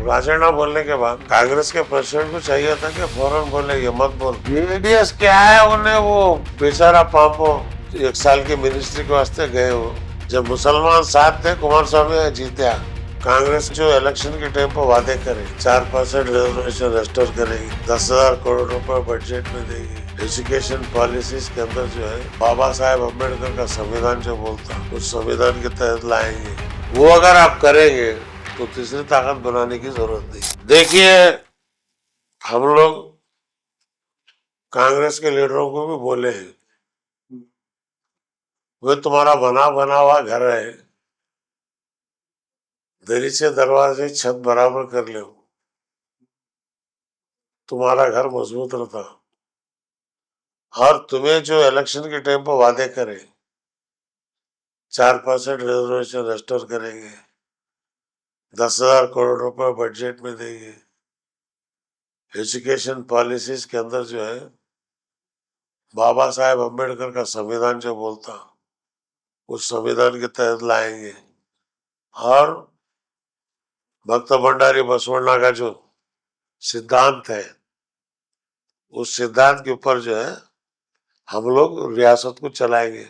राजनाथ बोलने के बाद कांग्रेस के प्रेसिडेंट को चाहिए था कि फौरन बोले ये मत बोल। जेडीएस क्या है, उन्हें वो बेचारा पापो 1 साल की मिनिस्ट्री के वास्ते गए हो। जब मुसलमान साथ थे, कुमार स्वामी जीत्या। कांग्रेस जो इलेक्शन के टाइम पर वादे करे 4% रिजर्वेशन रेस्टोर करेगी, 10,000 करोड़ रुपए बजट में देगी, एजुकेशन पॉलिसीज के अंदर जो है बाबा साहेब अम्बेडकर का संविधान जो बोलता उस संविधान के तहत लाएंगे। वो अगर आप करेंगे तो तीसरी ताकत बनाने की जरूरत नहीं। देखिए, हम लोग कांग्रेस के लीडरों को भी बोले हैं, वे तुम्हारा बना हुआ घर है, दरीचे दरवाजे छत बराबर कर लो, तुम्हारा घर मजबूत रहता। और तुम्हें जो इलेक्शन के टाइम पर वादे करे 4% रिजर्वेशन रेस्टोर करेंगे, 10,000 करोड़ रुपए बजट में देंगे, एजुकेशन पॉलिसीज के अंदर जो है बाबा साहेब अम्बेडकर का संविधान जो बोलता उस संविधान के तहत लाएंगे। और भक्त भंडारी बसवण्णा का जो सिद्धांत है उस सिद्धांत के ऊपर जो है हम लोग रियासत को चलाएंगे।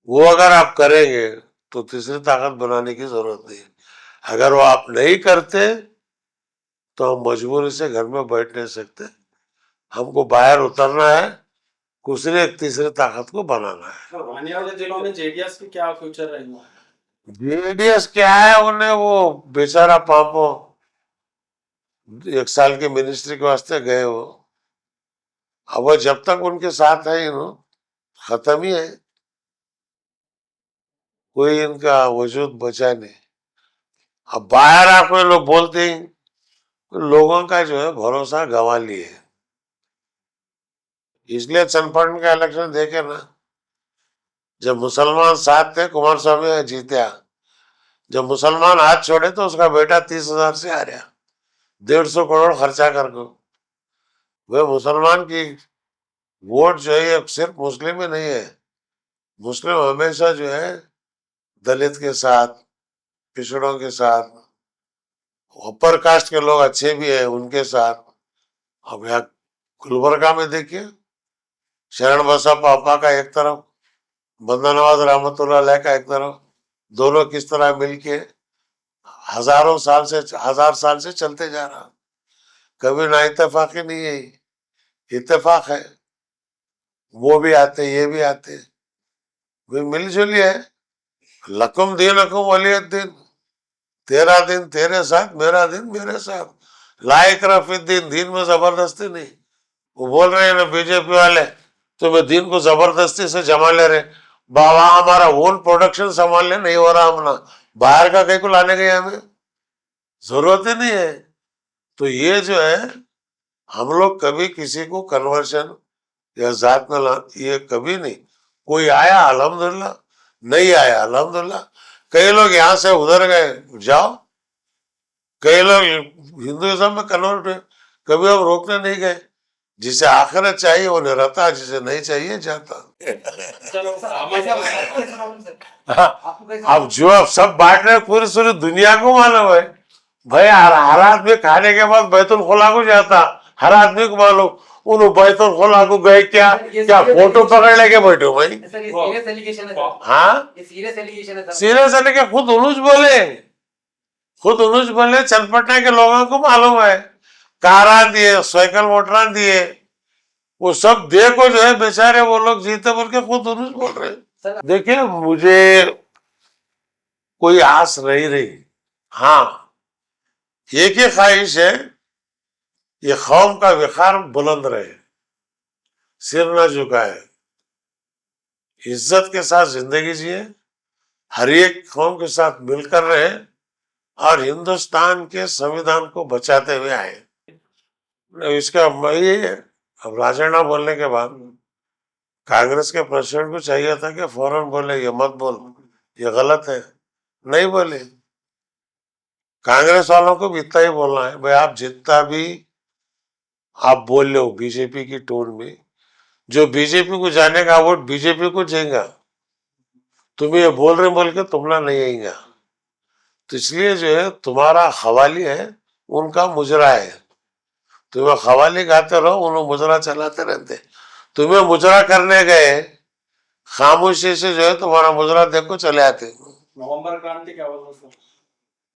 वो अगर आप करेंगे तो तीसरी ताकत बनाने की जरूरत नहीं। अगर वो आप नहीं करते तो हम मजबूरी से घर में बैठ नहीं सकते, हमको बाहर उतरना है, दूसरी एक तीसरी ताकत को बनाना है। आने वाले दिनों में जेडीएस की क्या फ्यूचर रहेगा? जेडीएस क्या है, उन्हें वो बेचारा पापो 1 साल की मिनिस्ट्री के वास्ते गए हो। अब वो जब तक उनके साथ है खत्म ही है, कोई इनका वजूद बचा नहीं। अब बाहर आपको लोग बोलते हैं तो लोगों का जो है भरोसा गंवा लिए। इसलिए चंपारण का इलेक्शन देखे ना, जब मुसलमान साथ थे, कुमार स्वामी जीत्या। जब मुसलमान हाथ छोड़े तो उसका बेटा 30,000 से हारा, 150 करोड़ खर्चा करके। वे मुसलमान की वोट जो है सिर्फ मुस्लिम में नहीं है, मुस्लिम हमेशा जो है दलित के साथ, पिछड़ों के साथ, अपर कास्ट के लोग अच्छे भी है उनके साथ। अब यहाँ गुलबर्गा में देखिए, शरण बसप्पा पापा का एक तरफ, बंदा नवाज रहमतुल्लाह अलैह का एक तरफ, दोनों किस तरह मिलके हजार साल से चलते जा रहा। कभी ना इत्तेफाकी नहीं है, इत्तेफाक है। वो भी आते ये भी आते, वे मिलजुली है। लकुम दीनुकुम वलियद्दीन, तेरा दिन तेरे साथ, मेरा दिन मेरे साथ, लाइक रफीद्दीन, दीन में जबरदस्ती नहीं। वो बोल रहे हैं ना बीजेपी वाले, तुम्हें दीन को जबरदस्ती से जमा ले रहे। बाबा हमारा ओन प्रोडक्शन संभालने नहीं हो रहा, हमने बाहर का कहीं को लाने गए, हमें जरूरत ही नहीं है। तो ये जो है हम लोग कभी किसी को कन्वर्शन या जात में ये कभी नहीं। कोई आया अल्हम्दुलिल्लाह, नहीं आया अल्हम्दुलिल्लाह। कई लोग यहाँ से उधर गए, जाओ। कई लोग हिंदुइज्म में कन्वर्ट हुए, कभी हम रोकने नहीं गए। जिसे आखिरत चाहिए वो रहता, जिसे नहीं चाहिए जाता। अब जो सब बांट रहे पूरी दुनिया को मालूम है भाई। हर आदमी खाने के बाद बैतुल खुला को जाता, हर आदमी को मालूम। उन बैतुल खुला को गए क्या फोटो पकड़ लेके बैठो भाई। हाँ, सीरियस है लेकिन खुद उनुज बोले चनपटना के लोगों को मालूम है। कारा दिए, साइकिल मोटर दिए, वो सब देखो जो है बेचारे वो लोग जीते बोल के खुद उनुज बोल रहे। देखिए, मुझे कोई आस नहीं रही। हाँ, एक ही ख्वाहिश है, ये कौम का विखार बुलंद रहे, सिर न झुकाए, इज्जत के साथ जिंदगी जिए, हर एक कौम के साथ मिलकर रहे और हिंदुस्तान के संविधान को बचाते हुए आए। इसका ये अब राजनाथ बोलने के बाद कांग्रेस के प्रेसिडेंट को चाहिए था कि फौरन बोले ये मत बोल, ये गलत है। नहीं बोले। कांग्रेस वालों को भी इतना ही बोलना है भाई, आप जितना भी आप बोल लो बीजेपी की टोन में, जो बीजेपी को जानेगा वोट बीजेपी को जाएगा। तुम ये बोल रहे बोल के तुमला नहीं आएगा। तो इसलिए जो है तुम्हारा हवाली है उनका मुजरा है। तुम्हें खवाली गाते रहो, उन्हें मुजरा चलाते रहते। तुम्हें मुजरा करने गए, खामोशी से जो है तुम्हारा मुजरा देखो चले आते। नवंबर क्रांति क्या हुआ था सर?